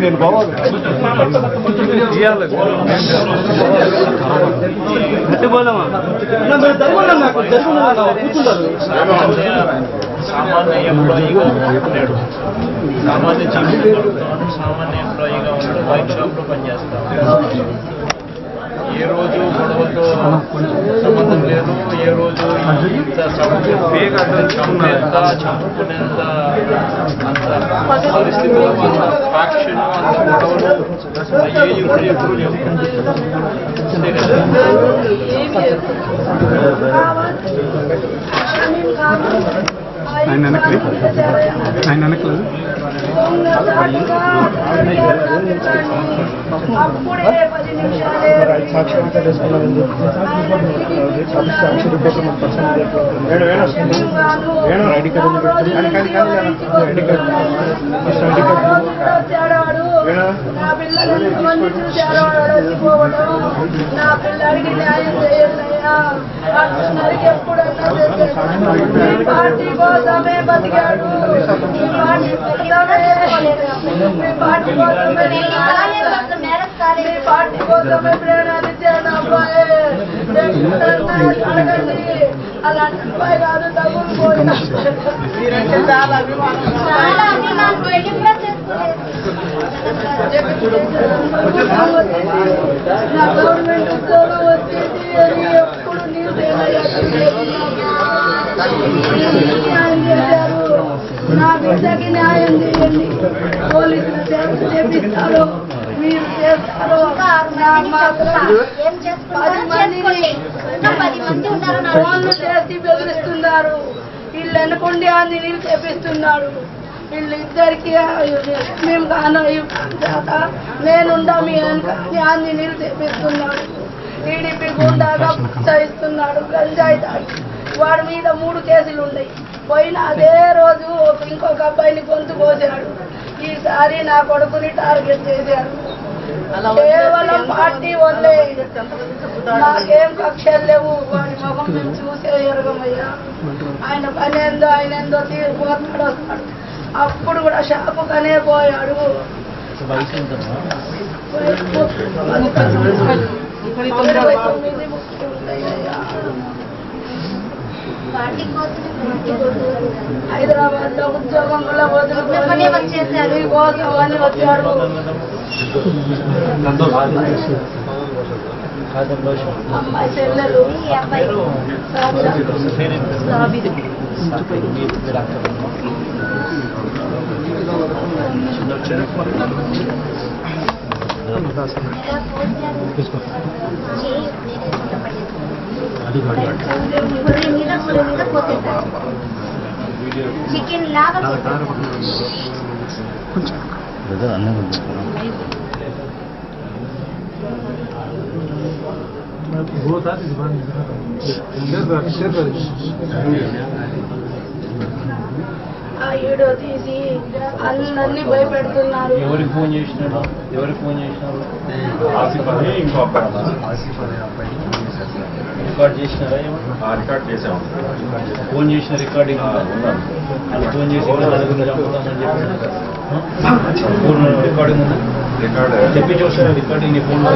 నేను బావాలి సామాన్య ఎంప్లాయీగా ఉన్నాడు, సామాన్య సామాన్య ఎంప్లాయీగా ఉన్నాడు, వైన్ షాప్లో పనిచేస్తాడు. ఏ రోజు గొడవలతో సంబంధం లేదు, ఏ రోజు ఇంత చంపేంత చంపుకునేంత అంత పరిస్థితులు, అంత ఫ్యాక్షన్, అంత గొడవలు ఏ ఇప్పుడు ఎప్పుడు లేవు. అంతే కదా. ఆయన వెనకలేదు సాక్షి తెలుసుకున్నాను. ఐడి కార్డు నా పిల్లలకి న్యాయం చేయాలయ్యా. ఎప్పుడన్నా పార్టీ కోసమే బతికాడు, పార్టీ కోసమే ప్రేరణించాను అబ్బాయి. అలాంటి అబ్బాయి కాదు, తగులుపోయిన చాలా నా గవర్నమెంట్ ఉద్యోగం వచ్చేది అని ఎప్పుడు న్యాయం చేశారు. నా బిడ్డకి న్యాయం చేయండి. పోలీసులు చేపిస్తారో మీరు చేస్తారో. ఫోన్లు చేసి బెదిరిస్తున్నారు. వీళ్ళు ఎన్నుకుండి అన్ని నీళ్ళు చేపిస్తున్నాడు. వీళ్ళిద్దరికి మేము కాను నేనుండా మీ అన్ని నీళ్ళు చేపిస్తున్నాడు. టీడీపీ గుండాగా ప్రోత్సహిస్తున్నాడు. గంజాయి తాగి వాడి మీద 3 కేసులు ఉన్నాయి. పోయిన అదే రోజు ఇంకొక అబ్బాయిని గొంతు కోసాడు. ఈసారి నా కొడుకుని టార్గెట్ చేశాడు. కేవలం పార్టీ వల్లే, నాకేం కక్షలు లేవు. వాడి ముఖం మేము చూసే ఎరగమయ్యా. ఆయన పని ఏందో ఆయన ఏందో తీరిపోతాడు, వస్తాడు. అప్పుడు కూడా షాపుకనే పోయాడు. హైదరాబాద్ లో ఉద్యోగం కూడా వదులుకొని కోసం అని వచ్చాడు. అమ్మాయి చెల్లెలు చికెన్ లాగా ఆ వీడియో తీసి అందరినీ భయపెడుతున్నారు. ఎవరికి ఫోన్ చేసినాడు? రికార్డ్ చేసినారా? రికార్డ్ చేసాము. ఫోన్ చేసిన రికార్డింగ్ వాళ్ళు ఫోన్ చేసి నలుగురిని చంపుతామని చెప్పి రికార్డింగ్ ఉందా? చెప్పి చూసారా రికార్డింగ్? నీ ఫోన్లో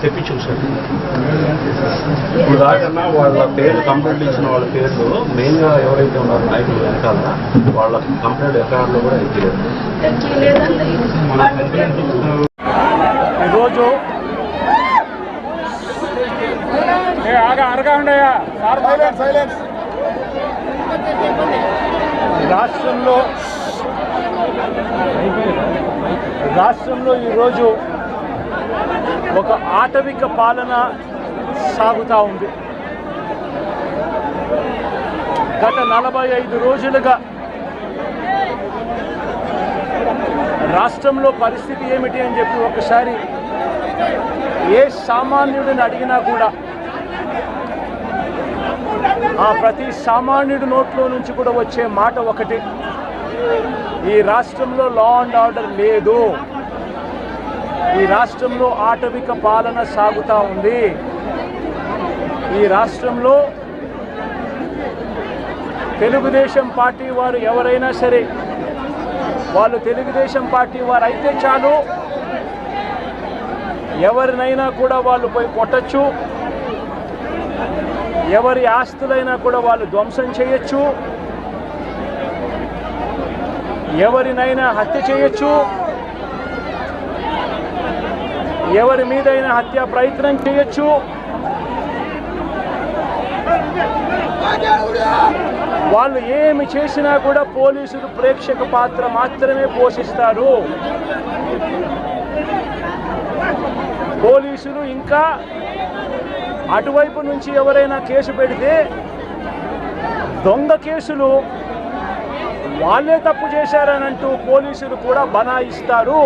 తెప్పి చూసారు. ఇప్పుడు దాకన్నా వాళ్ళ పేర్లు కంప్లైంట్ ఇచ్చిన వాళ్ళ పేర్లు మెయిన్గా ఎవరైతే ఉన్నారో నాయకులు వెనకాల వాళ్ళ కంప్లైంట్ ఎఫ్ఐఆర్లో కూడా ఎక్కలేదు. ఈరోజు రాష్ట్రంలో ఈరోజు ఒక ఆటవిక పాలన సాగుతూ ఉంది. గత 45 రోజులుగా రాష్ట్రంలో పరిస్థితి ఏమిటి అని చెప్పి ఒకసారి ఏ సామాన్యుడిని అడిగినా కూడా ఆ ప్రతి సామాన్యుడి నోట్లో నుంచి కూడా వచ్చే మాట ఒకటి, ఈ రాష్ట్రంలో లా అండ్ ఆర్డర్ లేదు, ఈ రాష్ట్రంలో ఆటవిక పాలన సాగుతూ ఉంది, ఈ రాష్ట్రంలో తెలుగుదేశం పార్టీ వారు ఎవరైనా సరే వాళ్ళు తెలుగుదేశం పార్టీ వారు అయితే చాలు, ఎవరినైనా కూడా వాళ్ళు పోయి కొట్టచ్చు, ఎవరి ఆస్తులైనా కూడా వాళ్ళు ధ్వంసం చేయొచ్చు, ఎవరినైనా హత్య చేయొచ్చు, ఎవరి మీదైనా హత్యా ప్రయత్నం చేయొచ్చు. వాళ్ళు ఏమి చేసినా కూడా పోలీసులు ప్రేక్షక పాత్ర మాత్రమే పోషిస్తారు. పోలీసులు ఇంకా అటువైపు నుంచి ఎవరైనా కేసు పెడితే దొంగ కేసులు వాళ్ళే తప్పు చేశారనంటూ పోలీసులు కూడా బనాయిస్తారు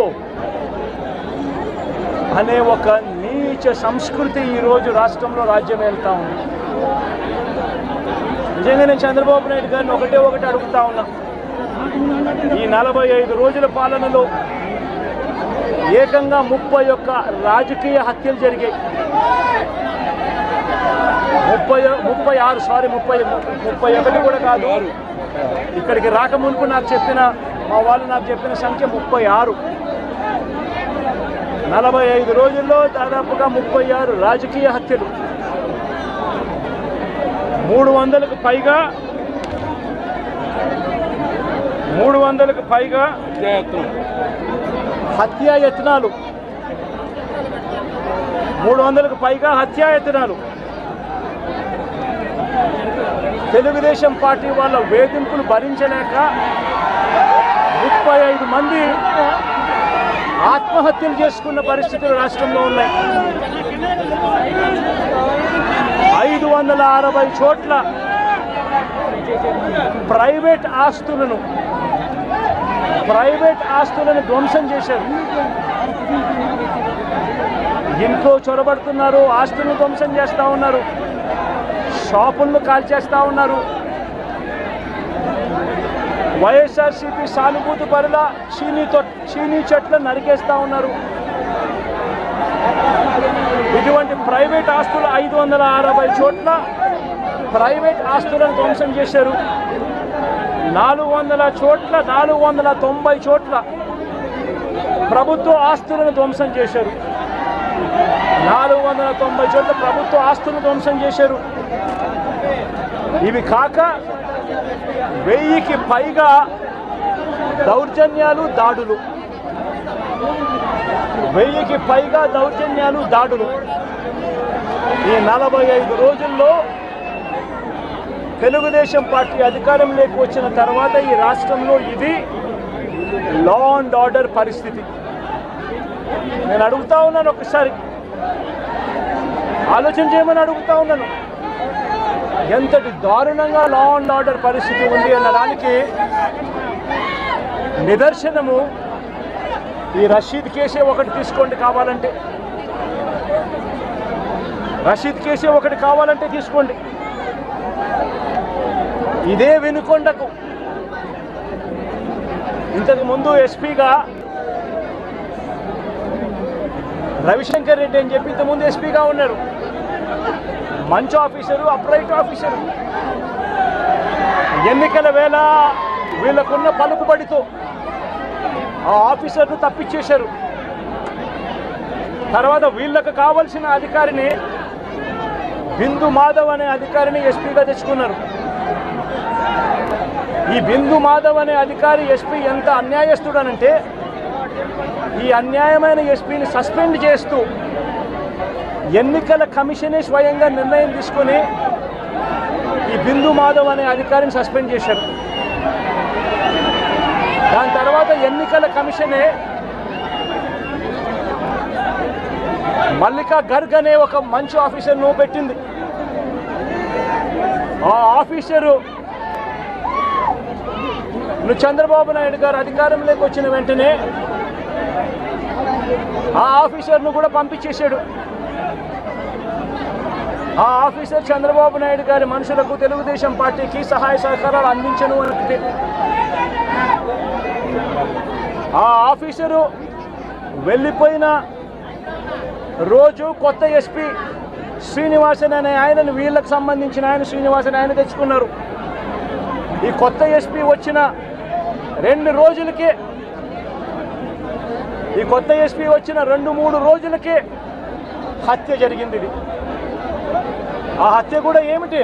అనే ఒక నీచ సంస్కృతి ఈరోజు రాష్ట్రంలో రాజ్యం వెళ్తా ఉంది. నిజంగా నేను చంద్రబాబు నాయుడు గారిని ఒకటి అడుగుతా ఉన్నా, ఈ 45 రోజుల పాలనలో ఏకంగా 31 రాజకీయ హత్యలు జరిగాయి. 31 కూడా కాదు, ఇక్కడికి రాకమునుపు మా వాళ్ళు నాకు చెప్పిన సంఖ్య 36. 45 రోజుల్లో దాదాపుగా 36 రాజకీయ హత్యలు, 300కు పైగా హత్యాయత్నాలు, 300కు పైగా హత్యాయత్నాలు. తెలుగుదేశం పార్టీ వాళ్ళ వేధింపులు భరించలేక 35 మంది ఆత్మహత్యలు చేసుకున్న పరిస్థితులు రాష్ట్రంలో ఉన్నాయి. 560 చోట్ల ప్రైవేట్ ఆస్తులను ధ్వంసం చేశారు. ఇంట్లో చొరబడుతున్నారు, ఆస్తులను ధ్వంసం చేస్తూ ఉన్నారు, షాపులను కాల్చేస్తూ ఉన్నారు. వైఎస్ఆర్సీపీ సానుభూతి పరుల చీనీ చెట్లను నరికేస్తూ ఉన్నారు. ఇటువంటి ప్రైవేట్ ఆస్తులు 560 చోట్ల ప్రైవేట్ ఆస్తులను ధ్వంసం చేశారు. 490 చోట్ల ప్రభుత్వ ఆస్తులను ధ్వంసం చేశారు. 490 చోట్ల ప్రభుత్వ ఆస్తులను ధ్వంసం చేశారు. ఇవి కాక 1000కి పైగా దౌర్జన్యాలు, దాడులు. 1000కి పైగా దౌర్జన్యాలు, దాడులు. ఈ 45 రోజుల్లో తెలుగుదేశం పార్టీ అధికారంలోకి వచ్చిన తర్వాత ఈ రాష్ట్రంలో ఇది లా అండ్ ఆర్డర్ పరిస్థితి. నేను అడుగుతా ఉన్నాను, ఒకసారి ఆలోచన చేయమని అడుగుతా ఉన్నాను. ఎంతటి దారుణంగా లా అండ్ ఆర్డర్ పరిస్థితి ఉంది అన్నదానికి నిదర్శనము ఈ రషీద్ కేసే ఒకటి తీసుకోండి, కావాలంటే రషీద్ కేసే ఒకటి కావాలంటే తీసుకోండి. ఇదే వినుకొండకు ఇంతకు ముందు ఎస్పీగా రవిశంకర్ రెడ్డి అని చెప్పి ఇంతకుముందు ఎస్పీగా ఉన్నారు. మంచి ఆఫీసరు, అప్రైట్ ఆఫీసరు. ఎన్నికల వేళ వీళ్ళకున్న పలుకుబడితో ఆ ఆఫీసర్ను తప్పించేశారు. తర్వాత వీళ్ళకు కావలసిన అధికారిని బిందు మాధవ్ అనే అధికారిని ఎస్పీగా తెచ్చుకున్నారు. ఈ బిందు మాధవ్ అనే అధికారి ఎస్పీ ఎంత అన్యాయస్తుడనంటే ఈ అన్యాయమైన ఎస్పీని సస్పెండ్ చేస్తూ ఎన్నికల కమిషనే స్వయంగా నిర్ణయం తీసుకొని ఈ బిందు మాధవ్ అనే అధికారిని సస్పెండ్ చేశారు. దాని తర్వాత ఎన్నికల కమిషనే మల్లికా గర్గ్ అనే ఒక మంచి ఆఫీసర్ను పెట్టింది. ఆ ఆఫీసరు చంద్రబాబు నాయుడు గారు అధికారంలోకి వచ్చిన వెంటనే ఆ ఆఫీసర్ను కూడా పంపించేశాడు. ఆ ఆఫీసర్ చంద్రబాబు నాయుడు గారి మనుషులకు తెలుగుదేశం పార్టీకి సహాయ సహకారాలు అందించను అంటే ఆ ఆఫీసరు వెళ్ళిపోయిన రోజు కొత్త ఎస్పీ శ్రీనివాసన్ అనే ఆయనను వీళ్ళకి సంబంధించిన ఆయన శ్రీనివాసన్ ఆయన తెచ్చుకున్నారు. ఈ కొత్త ఎస్పీ వచ్చిన 2 రోజులకే ఈ కొత్త ఎస్పీ వచ్చిన 2-3 రోజులకే హత్య జరిగింది. ఇది ఆ హత్య కూడా ఏమిటి,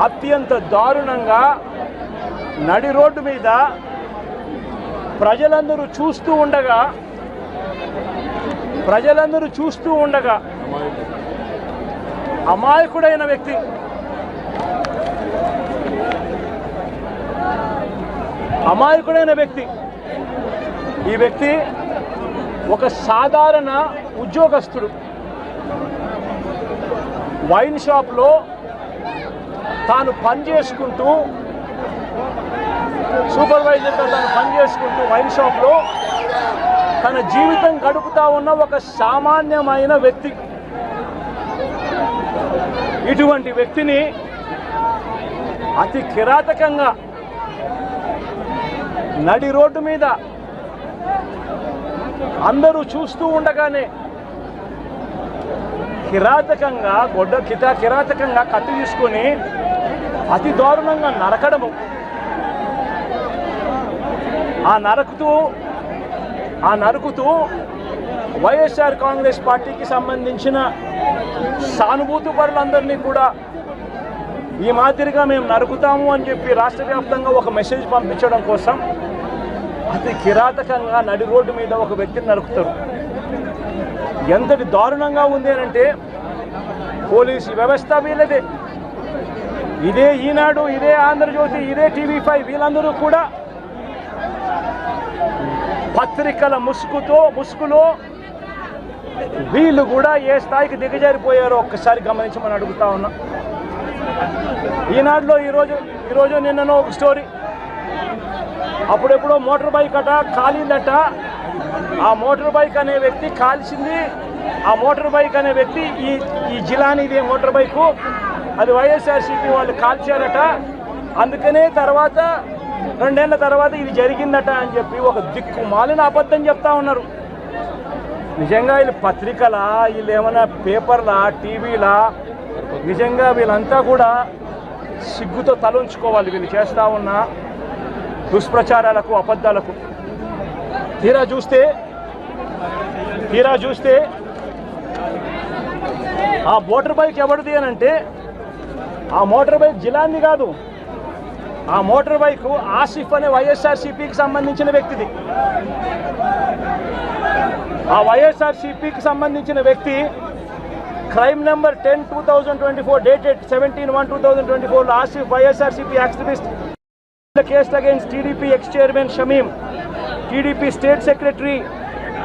అత్యంత దారుణంగా నడి రోడ్డు మీద ప్రజలందరూ చూస్తూ ఉండగా అమాయకుడైన వ్యక్తి ఈ వ్యక్తి ఒక సాధారణ ఉద్యోగస్తుడు. వైన్ షాప్లో తాను పనిచేసుకుంటూ సూపర్వైజర్గా తాను పనిచేసుకుంటూ వైన్ షాప్లో తన జీవితం గడుపుతా ఉన్న ఒక సామాన్యమైన వ్యక్తి. ఇటువంటి వ్యక్తిని అతి కిరాతకంగా నడి రోడ్డు మీద అందరూ చూస్తూ ఉండగానే కిరాతకంగా కత్తి తీసుకొని అతి దారుణంగా నరకడము. ఆ నరుకుతూ వైఎస్ఆర్ కాంగ్రెస్ పార్టీకి సంబంధించిన సానుభూతి పరులందరినీ కూడా ఈ మాదిరిగా మేము నరుకుతాము అని చెప్పి రాష్ట్ర వ్యాప్తంగా ఒక మెసేజ్ పంపించడం కోసం అతి కిరాతకంగా నడి రోడ్డు మీద ఒక వ్యక్తిని నరుకుతారు. ఎంతటి దారుణంగా ఉంది అనంటే పోలీసు వ్యవస్థ వీళ్ళదే, ఇదే ఈనాడు, ఇదే ఆంధ్రజ్యోతి, ఇదే TV5 వీళ్ళందరూ కూడా పత్రికల ముసుగులో వీళ్ళు కూడా ఏ స్థాయికి దిగజారిపోయారో ఒక్కసారి గమనించమని అడుగుతా ఉన్నా. ఈనాడులో ఈరోజు నిన్ననో ఒక స్టోరీ, అప్పుడెప్పుడో మోటార్ బైక్ కాలిందట. ఆ మోటార్ బైక్ అనే వ్యక్తి కాల్చింది. ఆ మోటార్ బైక్ అనే వ్యక్తి ఈ జిలానీదే మోటార్ బైకు, అది వైఎస్ఆర్సీపీ వాళ్ళు కాల్చారట. అందుకనే 2 ఏళ్ల తర్వాత ఇది జరిగిందట అని చెప్పి ఒక దిక్కుమాలిన అబద్ధం చెప్తా ఉన్నారు. నిజంగా వీళ్ళు పత్రికలా, వీళ్ళు ఏమైనా పేపర్లా, టీవీలా? నిజంగా వీళ్ళంతా కూడా సిగ్గుతో తలంచుకోవాలి వీళ్ళు చేస్తూ ఉన్న దుష్ప్రచారాలకు, అబద్ధాలకు. తీరా చూస్తే ఆ మోటార్ బైక్ ఎవరిది అని అంటే ఆ మోటార్ బైక్ జిలాంది కాదు. ఆ మోటార్ బైక్ ఆసిఫ్ అనే వైఎస్ఆర్సీపీకి సంబంధించిన వ్యక్తిది. ఆ వైఎస్ఆర్సీపీకి సంబంధించిన వ్యక్తి crime number 10/2024 dated 17/1/2024 Asif YSRCP activist case against TDP X chairman Shamim, TDP state secretary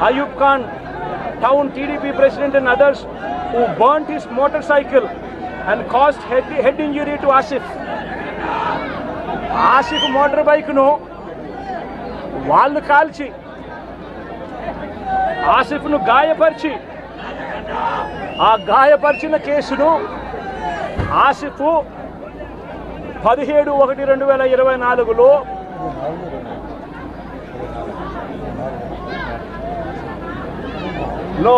Ayub Khan, town TDP president and others who burnt his motorcycle and caused head injury to Asif motor బైక్ను వాళ్ళు కాల్చి ఆసిఫ్ను గాయపరిచి ఆ గాయపరిచిన కేసును ఆసిఫ్ 17/1/2024లో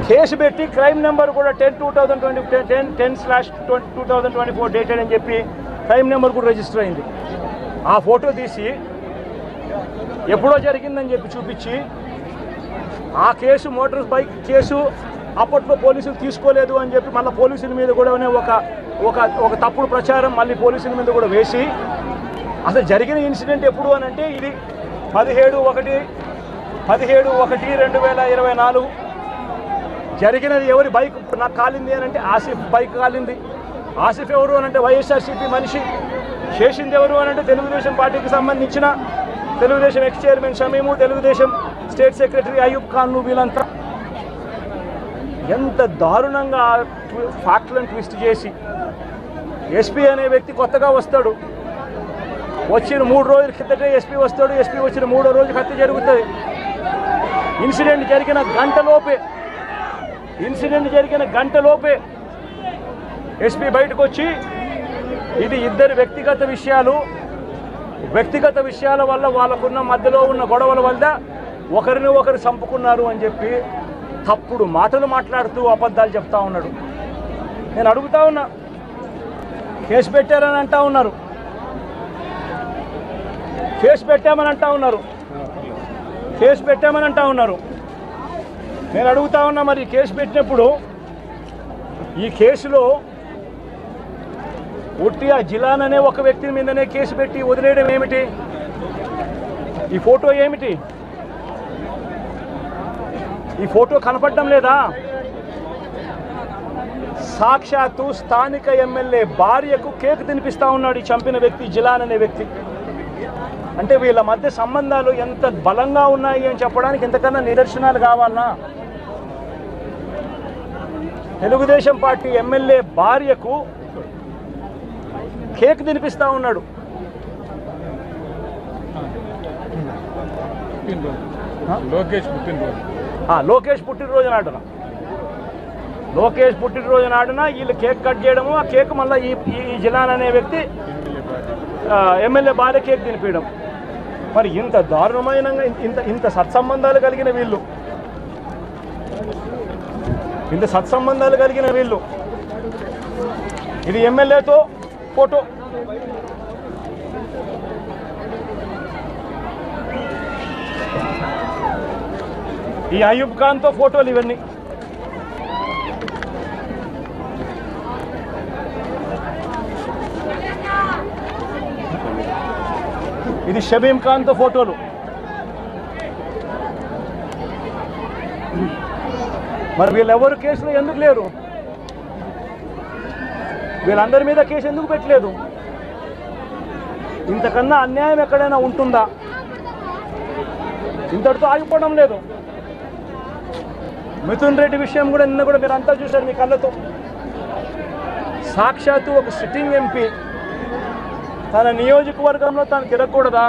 కేసు పెట్టి క్రైమ్ నెంబర్ కూడా 10/2024 డేటెడ్ అని చెప్పి crime number కూడా రిజిస్టర్ అయింది. ఆ ఫోటో తీసి ఎప్పుడో జరిగిందని చెప్పి చూపించి ఆ కేసు మోటార్ బైక్ కేసు అప్పట్లో పోలీసులు తీసుకోలేదు అని చెప్పి మళ్ళీ పోలీసుల మీద కూడా ఒక తప్పుడు ప్రచారం మళ్ళీ పోలీసుల మీద కూడా వేసి అసలు జరిగిన ఇన్సిడెంట్ ఎప్పుడు అని అంటే ఇది 17/1/2024 జరిగినది. ఎవరి బైక్ నాకు కాలింది అని అంటే ఆసిఫ్ బైక్ కాలింది. ఆసిఫ్ ఎవరు అని అంటే వైఎస్ఆర్సీపీ మనిషి. చేసింది ఎవరు అని అంటే తెలుగుదేశం పార్టీకి సంబంధించిన Telugu Desam ex chairman Shameem, Telugu Desam state secretary Ayub ఖాన్లు. వీళ్ళంతా ఎంత దారుణంగా ఫ్యాక్ట్లను ట్విస్ట్ చేసి ఎస్పీ అనే వ్యక్తి కొత్తగా వస్తాడు. వచ్చిన 3 రోజుల కిందటే ఎస్పీ వస్తాడు. ఎస్పీ వచ్చిన 3వ రోజు హత్య జరుగుతుంది. ఇన్సిడెంట్ జరిగిన గంటలోపే ఇన్సిడెంట్ జరిగిన గంటలోపే ఎస్పీ బయటకు వచ్చి ఇది ఇద్దరు వ్యక్తిగత విషయాల వల్ల వాళ్ళకున్న మధ్యలో ఉన్న గొడవల వల్ల ఒకరిని ఒకరు చంపుకున్నారు అని చెప్పి తప్పుడు మాటలు మాట్లాడుతూ అబద్ధాలు చెప్తా ఉన్నాడు. నేను అడుగుతా ఉన్నా, కేసు పెట్టారని అంటా ఉన్నారు, కేసు పెట్టామని అంటా ఉన్నారు. నేను అడుగుతా ఉన్నా, మరి కేసు పెట్టినప్పుడు ఈ కేసులో ఉట్టి ఆ జిలాన్ అనే ఒక వ్యక్తి మీదనే కేసు పెట్టి వదిలేయడం ఏమిటి? ఈ ఫోటో ఏమిటి? ఈ ఫోటో కనపడడం లేదా? సాక్షాత్తు స్థానిక ఎమ్మెల్యే భార్యకు కేక్ తినిపిస్తా ఉన్నాడు ఈ చంపిన వ్యక్తి, జిలాన్ అనే వ్యక్తి. అంటే వీళ్ళ మధ్య సంబంధాలు ఎంత బలంగా ఉన్నాయి అని చెప్పడానికి ఇంతకన్నా నిదర్శనాలు కావాలన్నా? తెలుగుదేశం పార్టీ ఎమ్మెల్యే భార్యకు కేక్ తినిపిస్తా ఉన్నాడు. లోకేష్ పుట్టినరోజు నాడున వీళ్ళు కేక్ కట్ చేయడము, ఆ కేక్ మళ్ళీ ఈ జిలాన్ అనే వ్యక్తి ఎమ్మెల్యే భార్య కేక్ తినిపించడం. మరి ఇంత దారుణమైన ఇంత సత్సంబంధాలు కలిగిన వీళ్ళు, ఇది ఎమ్మెల్యేతో ఫోటో. ఈ అయూబ్ ఖాన్తో ఫోటోలు ఇవన్నీ. ఇది షబీం ఖాన్తో ఫోటోలు. మరి వీళ్ళెవరు కేసులో ఎందుకు లేరు? వీళ్ళందరి మీద కేసు ఎందుకు పెట్టలేదు? ఇంతకన్నా అన్యాయం ఎక్కడైనా ఉంటుందా? ఇంతటితో ఆగిపోవడం లేదు. మిథున్ రెడ్డి విషయం కూడా నిన్న కూడా మీరు అంతా చూశారు మీ కళ్ళతో. సాక్షాత్తు ఒక సిట్టింగ్ ఎంపీ తన నియోజకవర్గంలో తాను తిరగకూడదా?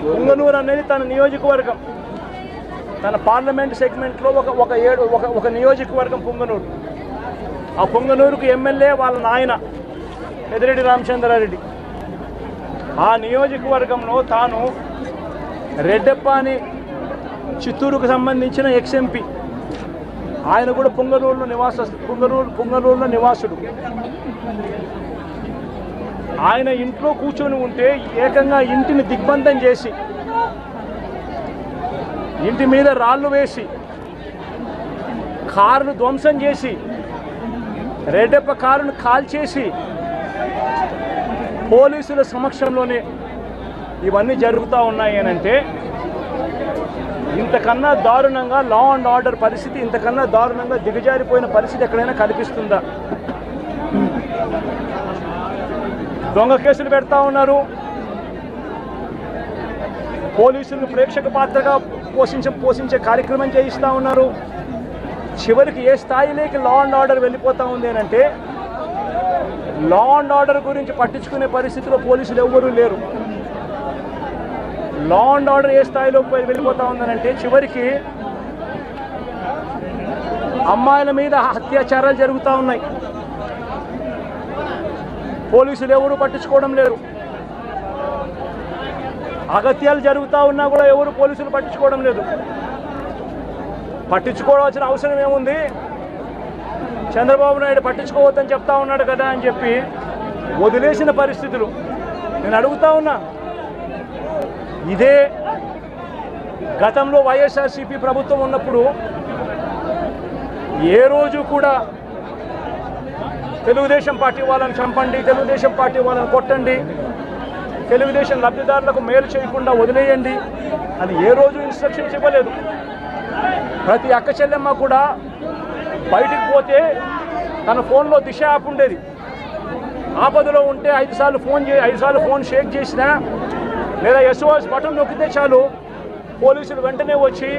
పుంగనూరు అనేది తన నియోజకవర్గం, తన పార్లమెంట్ సెగ్మెంట్లో ఒక నియోజకవర్గం పుంగనూరు. ఆ పుంగనూరుకు ఎమ్మెల్యే వాళ్ళ నాయన పెద్దిరెడ్డి రామచంద్రారెడ్డి. ఆ నియోజకవర్గంలో తాను రెడ్డెప్ప అని చిత్తూరుకు సంబంధించిన ఎక్స్ఎంపీ, ఆయన కూడా పుంగనూరులో నివాసుడు. ఆయన ఇంట్లో కూర్చొని ఉంటే ఏకంగా ఇంటిని దిగ్బంధం చేసి, ఇంటి మీద రాళ్ళు వేసి, కారును ధ్వంసం చేసి, రెడ్డెప్ప కారును కాల్చేసి పోలీసుల సమక్షంలోనే ఇవన్నీ జరుగుతూ ఉన్నాయి అని అంటే ఇంతకన్నా దారుణంగా లా అండ్ ఆర్డర్ పరిస్థితి, ఇంతకన్నా దారుణంగా దిగజారిపోయిన పరిస్థితి ఎక్కడైనా కనిపిస్తుందా? దొంగ కేసులు పెడతా ఉన్నారు, పోలీసులు ప్రేక్షక పాత్రగా పోషించే కార్యక్రమం చేయిస్తూ ఉన్నారు. చివరికి ఏ స్థాయిలోకి లా అండ్ ఆర్డర్ వెళ్ళిపోతూ ఉంది అని అంటే లా అండ్ ఆర్డర్ గురించి పట్టించుకునే పరిస్థితిలో పోలీసులు ఎవ్వరూ లేరు. లా అండ్ ఆర్డర్ ఏ స్థాయిలో వెళ్ళిపోతూ ఉందనంటే చివరికి అమ్మాయిల మీద అత్యాచారాలు జరుగుతూ ఉన్నాయి, పోలీసులు ఎవరు పట్టించుకోవడం లేరు. అగత్యాలు జరుగుతూ ఉన్నా కూడా ఎవరు పోలీసులు పట్టించుకోవడం లేదు. పట్టించుకోవాల్సిన అవసరం ఏముంది? చంద్రబాబు నాయుడు పట్టించుకోవద్దని చెప్తా ఉన్నాడు కదా అని చెప్పి వదిలేసిన పరిస్థితులు. నేను అడుగుతా ఉన్నా, ఇదే గతంలో వైఎస్ఆర్సీపీ ప్రభుత్వం ఉన్నప్పుడు ఏ రోజు కూడా తెలుగుదేశం పార్టీ వాళ్ళని చంపండి, తెలుగుదేశం పార్టీ వాళ్ళని కొట్టండి, తెలుగుదేశం లబ్ధిదారులకు మేలు చేయకుండా వదిలేయండి అని ఏ రోజు ఇన్స్ట్రక్షన్స్ ఇవ్వలేదు. ప్రతి అక్క చెల్లెమ్మ కూడా బయటికి పోతే తన ఫోన్లో దిశ యాప్ ఉండేది. ఆపదలో ఉంటే 5 సార్లు ఫోన్ షేక్ చేసినా లేదా SOS బటన్ నొక్కితే చాలు పోలీసులు వెంటనే వచ్చి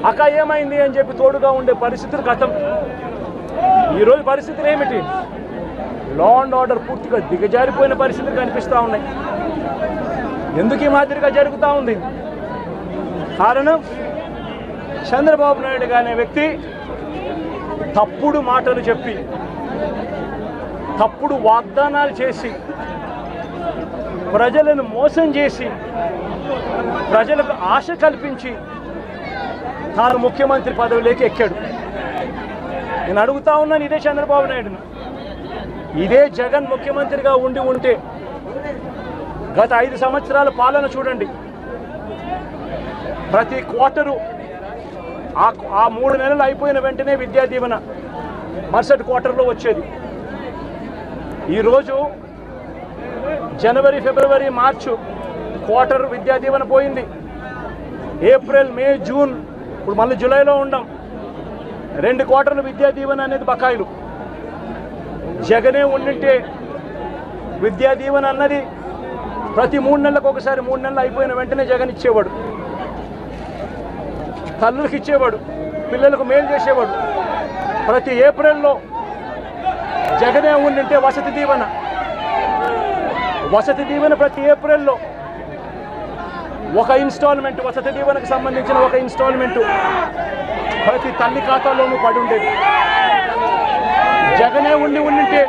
అక్క ఏమైంది అని చెప్పి తోడుగా ఉండే పరిస్థితులు గతం. ఈరోజు పరిస్థితులు ఏమిటి? లా అండ్ ఆర్డర్ పూర్తిగా దిగజారిపోయిన పరిస్థితులు కనిపిస్తూ ఉన్నాయి. ఎందుకు ఈ మాదిరిగా జరుగుతూ ఉంది? కారణం చంద్రబాబు నాయుడు అనే వ్యక్తి తప్పుడు మాటలు చెప్పి తప్పుడు వాగ్దానాలు చేసి ప్రజలను మోసం చేసి ప్రజలకు ఆశ కల్పించి తాను ముఖ్యమంత్రి పదవిలోకి ఎక్కాడు. నేను అడుగుతా ఉన్నాను ఇదే చంద్రబాబు నాయుడును, ఇదే జగన్ ముఖ్యమంత్రిగా ఉంటే గత 5 సంవత్సరాల పాలన చూడండి. ప్రతి క్వార్టరు ఆ 3 నెలలు అయిపోయిన వెంటనే విద్యా దీవెన మరుసటి క్వార్టర్లో వచ్చేది. ఈరోజు జనవరి, ఫిబ్రవరి, మార్చు క్వార్టర్ విద్యా దీవెన పోయింది. ఏప్రిల్, మే, జూన్, ఇప్పుడు మళ్ళీ జూలైలో ఉండం. 2 క్వార్టర్లు విద్యా దీవెన అనేది బకాయిలు. జగనే ఉండింటే విద్యా దీవెన అన్నది ప్రతి 3 నెలలకు ఒకసారి, 3 నెలలు అయిపోయిన వెంటనే జగన్ ఇచ్చేవాడు. తల్లులకు ఇచ్చేవాడు, పిల్లలకు మేలు చేసేవాడు. ప్రతి ఏప్రిల్లో జగనే ఉండింటే వసతి దీవెన ప్రతి ఏప్రిల్లో ఒక ఇన్స్టాల్మెంట్, వసతి దీవెనకు సంబంధించిన ఒక ఇన్స్టాల్మెంట్ ప్రతి తల్లి ఖాతాలోనూ పడి ఉండేది. జగనే ఉండింటే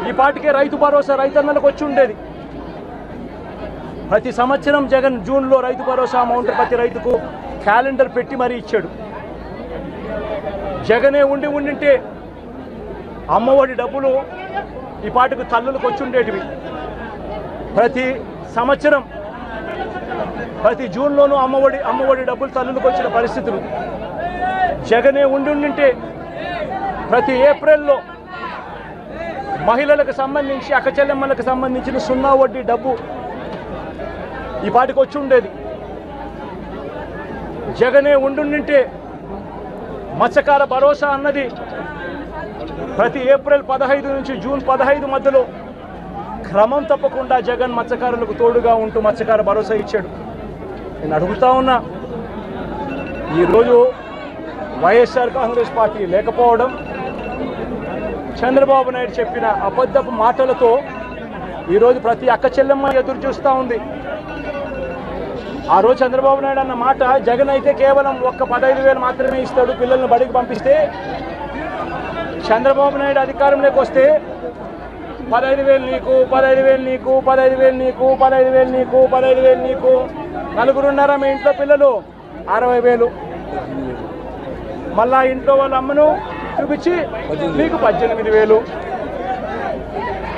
ఈ పాటికే రైతు భరోసా రైతన్నలకు వచ్చి ఉండేది. ప్రతి సంవత్సరం జగన్ జూన్లో రైతు భరోసా అమౌంట్ ప్రతి రైతుకు క్యాలెండర్ పెట్టి మరీ ఇచ్చాడు. జగనే ఉండింటే అమ్మఒడి డబ్బులు ఈ పాటికి తల్లులకు వచ్చి ఉండేటివి. ప్రతి సంవత్సరం ప్రతి జూన్లోనూ అమ్మఒడి డబ్బులు తల్లులకు వచ్చిన పరిస్థితులు. జగనే ఉండింటే ప్రతి ఏప్రిల్లో మహిళలకు సంబంధించి, అక్క చెల్లెమ్మలకు సంబంధించిన 0 వడ్డీ డబ్బు ఈ పాటికి వచ్చి ఉండేది. జగనే ఉండింటే మత్స్యకార భరోసా అన్నది ప్రతి ఏప్రిల్ 15 నుంచి జూన్ 15 మధ్యలో క్రమం తప్పకుండా జగన్ మత్స్యకారులకు తోడుగా ఉంటూ మత్స్యకార భరోసా ఇచ్చాడు. నేను అడుగుతా ఉన్నా, ఈరోజు వైఎస్ఆర్ కాంగ్రెస్ పార్టీ లేకపోవడం, చంద్రబాబు నాయుడు చెప్పిన అబద్ధపు మాటలతో ఈరోజు ప్రతి అక్క చెల్లెమ్మ ఎదురు చూస్తూ ఉంది. ఆ రోజు చంద్రబాబు నాయుడు అన్న మాట, జగన్ అయితే కేవలం ఒక్క 15,000 మాత్రమే ఇస్తాడు పిల్లల్ని బడికి పంపిస్తే, చంద్రబాబు నాయుడు అధికారంలోకి వస్తే 15,000 నీకు, 15,000 నీకు, 15,000 నీకు, 15,000 నీకు, 15,000 నీకు, నలుగురున్నారా మీ ఇంట్లో పిల్లలు 60,000, మళ్ళా ఇంట్లో వాళ్ళ అమ్మను చూపించి మీకు 18,000.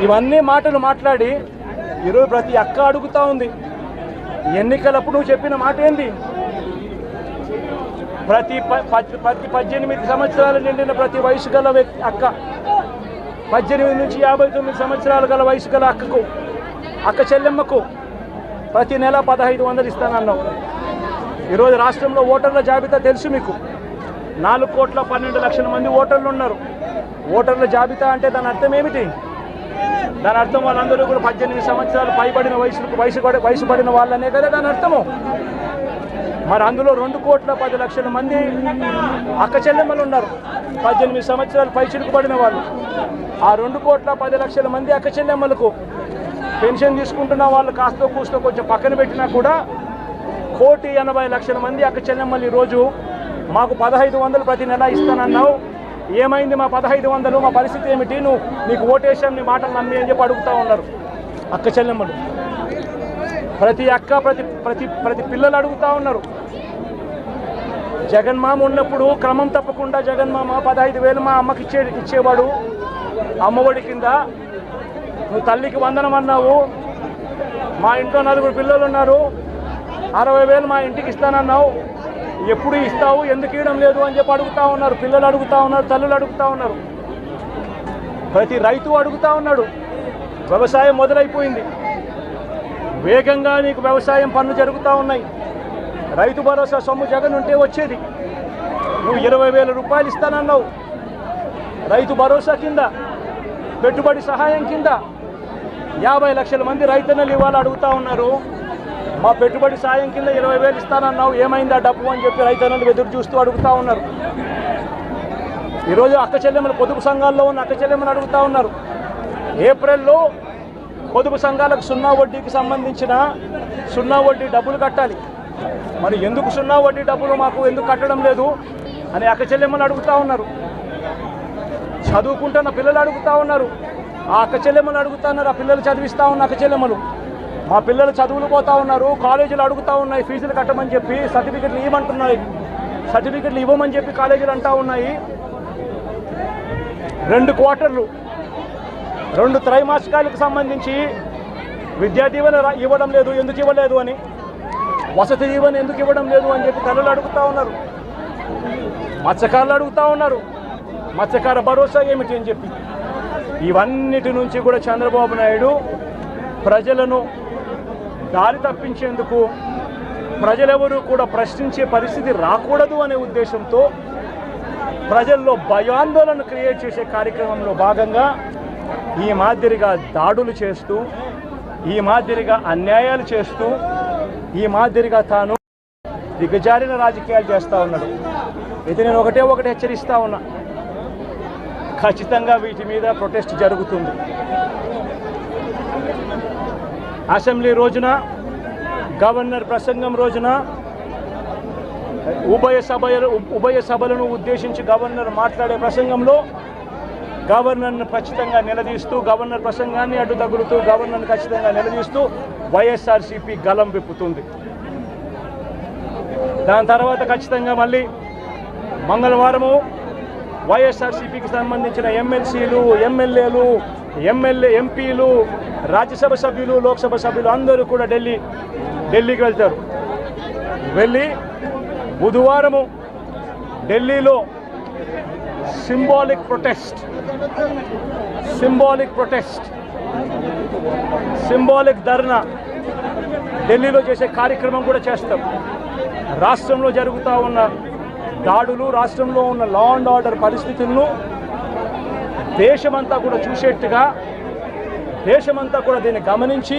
ఇవన్నీ మాటలు మాట్లాడి ఈరోజు ప్రతి అక్క అడుగుతూ ఉంది, ఎన్నికలప్పుడు నువ్వు చెప్పిన మాట ఏంది? ప్రతి 18 సంవత్సరాలు నిండిన ప్రతి వయసు గల వ్యక్తి అక్క, 18 నుంచి 59 సంవత్సరాలు గల వయసు గల అక్క చెల్లెమ్మకు ప్రతి నెల 1,500 ఇస్తానన్నావు. ఈరోజు రాష్ట్రంలో ఓటర్ల జాబితా తెలుసు మీకు, 4,12,00,000 మంది ఓటర్లు ఉన్నారు. ఓటర్ల జాబితా అంటే దాని అర్థం ఏమిటి? దాని అర్థం వాళ్ళందరూ కూడా 18 సంవత్సరాలు పైబడిన వయసు పడిన వాళ్ళనే కదా దాని అర్థము. మరి అందులో 2,10,00,000 మంది అక్క చెల్లెమ్మలు ఉన్నారు, 18 సంవత్సరాలు పైచిలుకు పడిన వాళ్ళు. ఆ 2,10,00,000 మంది అక్క చెల్లెమ్మలకు పెన్షన్ తీసుకుంటున్న వాళ్ళు కాస్తో కూస్తో కొంచెం పక్కన పెట్టినా కూడా 1,80,00,000 మంది అక్క చెల్లెమ్మలు ఈరోజు మాకు 1,500 ప్రతి నెల ఇస్తానన్నావు, ఏమైంది మా 1,500, మా పరిస్థితి ఏమిటి, నీకు ఓటేసాం నీ మాటలు నమ్మి అని చెప్పి అడుగుతూ ఉన్నారు అక్క చెల్లెమ్మలు. ప్రతి అక్క ప్రతి పిల్లలు అడుగుతూ ఉన్నారు. జగన్మామ ఉన్నప్పుడు క్రమం తప్పకుండా జగన్మామ 15,000 మా అమ్మకి ఇచ్చేవాడు అమ్మఒడి కింద. నువ్వు తల్లికి వందనం అన్నావు, మా ఇంట్లో 4 పిల్లలు ఉన్నారు, 60,000 మా ఇంటికి ఇస్తానన్నావు, ఎప్పుడు ఇస్తావు, ఎందుకు ఇవ్వడం లేదు అని చెప్పి అడుగుతూ ఉన్నారు. పిల్లలు అడుగుతూ ఉన్నారు, తల్లులు అడుగుతూ ఉన్నారు, ప్రతి రైతు అడుగుతూ ఉన్నాడు. వ్యవసాయం మొదలైపోయింది, వేగంగా నీకు వ్యవసాయం పనులు జరుగుతూ ఉన్నాయి. రైతు భరోసా సొమ్ము జగన్ ఉంటే వచ్చేది, నువ్వు 20,000 రూపాయలు ఇస్తానన్నావు. రైతు భరోసా కింద, పెట్టుబడి సహాయం కింద 50 లక్షల మంది రైతన్నలు ఇవ్వాలి అడుగుతూ ఉన్నారు. మా పెట్టుబడి సాయం కింద 20,000 ఇస్తానన్నావు, ఏమైంది ఆ డబ్బు అని చెప్పి రైతన్నలు ఎదురు చూస్తూ అడుగుతూ ఉన్నారు. ఈరోజు అక్క చెల్లెమ్మలు, పొదుపు సంఘాల్లో ఉన్న అక్క చెల్లెమ్మలు అడుగుతూ ఉన్నారు. ఏప్రిల్లో పొదుపు సంఘాలకు 0 వడ్డీకి సంబంధించిన 0 వడ్డీ డబ్బులు కట్టాలి. మరి ఎందుకు సున్నా వడ్డీ డబ్బులు మాకు ఎందుకు కట్టడం లేదు అని అక్క చెల్లెమ్మలు అడుగుతూ ఉన్నారు. చదువుకుంటున్న పిల్లలు అడుగుతూ ఉన్నారు. ఆ అక్క చెల్లెమ్మలు అడుగుతూ ఉన్నారు. ఆ పిల్లలు చదివిస్తూ ఉన్న అక్క చెల్లెమ్మలు మా పిల్లలు చదువులు పోతూ ఉన్నారు. కాలేజీలు అడుగుతూ ఉన్నాయి ఫీజులు కట్టమని చెప్పి, సర్టిఫికెట్లు ఇవ్వమంటున్నాయి. సర్టిఫికెట్లు ఇవ్వమని చెప్పి కాలేజీలు అంటూ ఉన్నాయి. 2 క్వార్టర్లు 2 త్రైమాసికాలకు సంబంధించి విద్యా దీవెన ఇవ్వడం లేదు, ఎందుకు ఇవ్వలేదు అని, వసతి దీవెన ఎందుకు ఇవ్వడం లేదు అని చెప్పి తల్లులు అడుగుతూ ఉన్నారు. మత్స్యకారులు అడుగుతూ ఉన్నారు మత్స్యకార భరోసా ఏమిటి అని చెప్పి. ఇవన్నిటి నుంచి కూడా చంద్రబాబు నాయుడు ప్రజలను దారి తప్పించేందుకు, ప్రజలెవరూ కూడా ప్రశ్నించే పరిస్థితి రాకూడదు అనే ఉద్దేశంతో ప్రజల్లో భయాందోళన క్రియేట్ చేసే కార్యక్రమంలో భాగంగా ఈ మాదిరిగా దాడులు చేస్తూ, ఈ మాదిరిగా అన్యాయాలు చేస్తూ, ఈ మాదిరిగా తాను దిగజారిన రాజకీయాలు చేస్తూ ఉన్నాడు. ఇది నేను ఒకటే హెచ్చరిస్తూ ఉన్నా, ఖచ్చితంగా వీటి మీద ప్రొటెస్ట్ జరుగుతుంది. అసెంబ్లీ రోజున, గవర్నర్ ప్రసంగం రోజున ఉభయ సభలను ఉద్దేశించి గవర్నర్ మాట్లాడే ప్రసంగంలో గవర్నర్ను ఖచ్చితంగా నిలదీస్తూ, గవర్నర్ ప్రసంగాన్ని అడ్డు తగులుతూ, గవర్నర్ను ఖచ్చితంగా నిలదీస్తూ వైఎస్ఆర్సీపీ గలం విప్పుతుంది. దాని తర్వాత ఖచ్చితంగా మళ్ళీ మంగళవారము వైఎస్ఆర్సీపీకి సంబంధించిన ఎమ్మెల్సీలు, ఎమ్మెల్యేలు, ఎంపీలు, రాజ్యసభ సభ్యులు, లోక్సభ సభ్యులు అందరూ కూడా ఢిల్లీకి వెళ్తారు. వెళ్ళి బుధవారము ఢిల్లీలో సింబాలిక్ ధర్నా ఢిల్లీలో చేసే కార్యక్రమం కూడా చేస్తాం. రాష్ట్రంలో జరుగుతూ ఉన్న దాడులు, రాష్ట్రంలో ఉన్న లా అండ్ ఆర్డర్ పరిస్థితులను దేశమంతా కూడా చూసేట్టుగా, దేశమంతా కూడా దీన్ని గమనించి,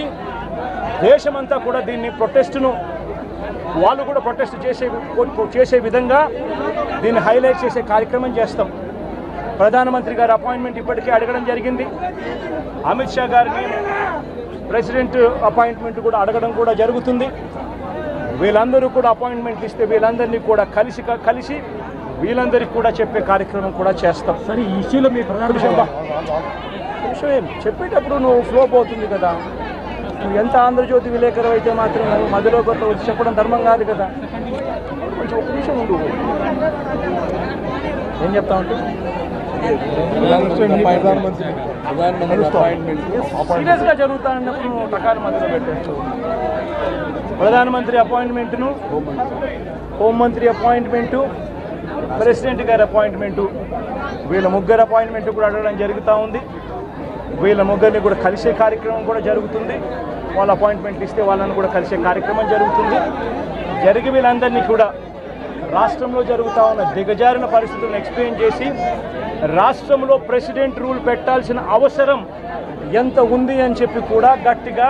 దేశమంతా కూడా దీన్ని ప్రొటెస్ట్ను వాళ్ళు కూడా ప్రొటెస్ట్ చేసే విధంగా దీన్ని హైలైట్ చేసే కార్యక్రమం చేస్తాం. ప్రధానమంత్రి గారి అపాయింట్మెంట్ ఇప్పటికే అడగడం జరిగింది. అమిత్ షా గారిని ప్రెసిడెంట్ అపాయింట్మెంట్ కూడా అడగడం కూడా జరుగుతుంది. వీళ్ళందరూ కూడా అపాయింట్మెంట్ ఇస్తే వీళ్ళందరినీ కూడా కలిసి వీళ్ళందరికీ కూడా చెప్పే కార్యక్రమం కూడా చేస్తాం. సరే, ఈ ఇష్యూలో మీ ప్రధాన విషయం చెప్పేటప్పుడు నువ్వు ఫ్లో పోతుంది కదా. నువ్వు ఎంత ఆంధ్రజ్యోతి విలేకరు అయితే మాత్రం నువ్వు మధ్యలో కొత్త వచ్చి చెప్పడం ధర్మం కాదు కదా. కొంచెం ఒక నిమిషం ఉండు. ఏం చెప్తా ఉంటే సీరియస్గా జరుగుతానన్నప్పుడు నువ్వు టకాలు మధ్యలో పెట్టచ్చు. ప్రధానమంత్రి అపాయింట్మెంటును, హోంమంత్రి అపాయింట్మెంటు, ప్రెసిడెంట్ గారి అపాయింట్మెంటు, వీళ్ళ ముగ్గురు అపాయింట్మెంట్ కూడా అడగడం జరుగుతూ ఉంది. వీళ్ళ ముగ్గురిని కూడా కలిసే కార్యక్రమం కూడా జరుగుతుంది. వాళ్ళ అపాయింట్మెంట్లు ఇస్తే వాళ్ళని కూడా కలిసే కార్యక్రమం జరుగుతుంది. జరిగి వీళ్ళందరినీ కూడా రాష్ట్రంలో జరుగుతూ ఉన్న దిగజారిన పరిస్థితులను ఎక్స్ప్లెయిన్ చేసి, రాష్ట్రంలో ప్రెసిడెంట్ రూల్ పెట్టాల్సిన అవసరం ఎంత ఉంది అని చెప్పి కూడా గట్టిగా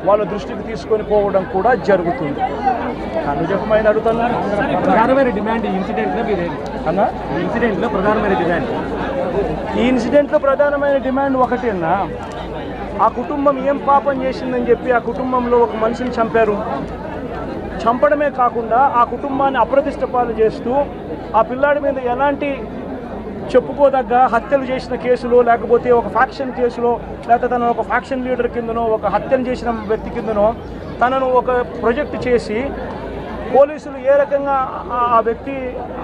వాళ్ళ దృష్టికి తీసుకొని పోవడం కూడా జరుగుతుంది. కన్ను చెప్పమైన అడుగుతున్నారు. ప్రధానమైన డిమాండ్ ఈ ఇన్సిడెంట్లో అన్నా, ఈ ఇన్సిడెంట్లో ప్రధానమైన డిమాండ్ ఈ ఇన్సిడెంట్లో ప్రధానమైన డిమాండ్ ఒకటేనా, ఆ కుటుంబం ఏం పాపం చేసిందని చెప్పి ఆ కుటుంబంలో ఒక మనిషిని చంపారు. చంపడమే కాకుండా ఆ కుటుంబాన్ని అప్రతిష్ట పాలు చేస్తూ, ఆ పిల్లాడి మీద ఎలాంటి చెప్పుకోదగ్గ హత్యలు చేసిన కేసులో, లేకపోతే ఒక ఫ్యాక్షన్ కేసులో, లేకపోతే తనను ఒక ఫ్యాక్షన్ లీడర్ కిందనో, ఒక హత్యలు చేసిన వ్యక్తి కిందనో తనను ఒక ప్రొజెక్ట్ చేసి పోలీసులు ఏ రకంగా ఆ వ్యక్తి,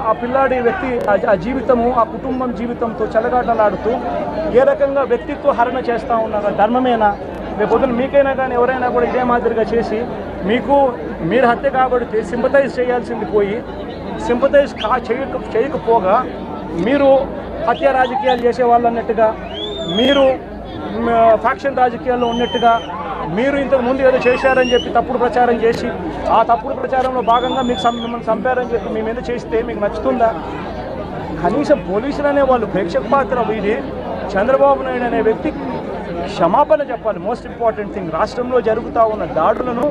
ఆ పిల్లాడి వ్యక్తి ఆ జీవితము, ఆ కుటుంబం జీవితంతో చెలగాటలాడుతూ ఏ రకంగా వ్యక్తిత్వ హరణ చేస్తూ ఉన్నారు. ధర్మమేనా? రేపొద్దున మీకైనా కానీ ఎవరైనా కూడా ఇదే మాదిరిగా చేసి మీరు హత్య కాబడితే సింపతైజ్ చేయాల్సింది పోయి సింపతైజ్ చేయకపోగా మీరు హత్య రాజకీయాలు చేసేవాళ్ళు అన్నట్టుగా, మీరు ఫ్యాక్షన్ రాజకీయాల్లో ఉన్నట్టుగా, మీరు ఇంతకుముందు ఏదో చేశారని చెప్పి తప్పుడు ప్రచారం చేసి ఆ తప్పుడు ప్రచారంలో భాగంగా మిమ్మల్ని చంపారని చెప్పి మీ మీద చేస్తే మీకు నచ్చుతుందా? కనీసం పోలీసులు అనే వాళ్ళు ప్రేక్షక పాత్ర వీడి చంద్రబాబు నాయుడు అనే వ్యక్తి క్షమాపణ చెప్పాలి. మోస్ట్ ఇంపార్టెంట్ థింగ్, రాష్ట్రంలో జరుగుతూ ఉన్న దాడులను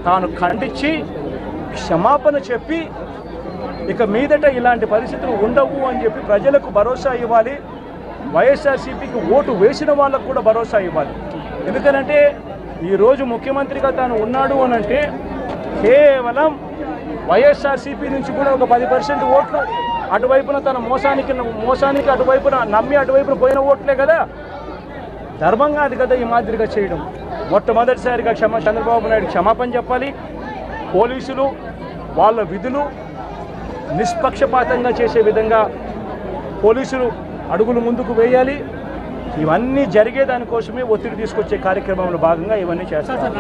తాను ఖండించి క్షమాపణ చెప్పి ఇక మీదట ఇలాంటి పరిస్థితులు ఉండవు అని చెప్పి ప్రజలకు భరోసా ఇవ్వాలి. వైఎస్ఆర్సీపీకి ఓటు వేసిన వాళ్ళకు కూడా భరోసా ఇవ్వాలి. ఎందుకనంటే ఈరోజు ముఖ్యమంత్రిగా తాను ఉన్నాడు అని అంటే కేవలం వైఎస్ఆర్సీపీ నుంచి కూడా ఒక 10% ఓట్లు అటువైపున తన మోసానికి అటువైపున నమ్మి అటువైపున పోయిన ఓట్లే కదా. ధర్మంగా అది కదా ఈ మాదిరిగా చేయడం. మొట్టమొదటిసారిగా చంద్రబాబు నాయుడు క్షమాపణ చెప్పాలి. పోలీసులు వాళ్ళ విధులు నిష్పక్షపాతంగా చేసే విధంగా పోలీసులు అడుగులు ముందుకు వేయాలి. ఇవన్నీ జరిగే దానికోసమే ఒత్తిడి తీసుకొచ్చే కార్యక్రమంలో భాగంగా ఇవన్నీ చేస్తారు.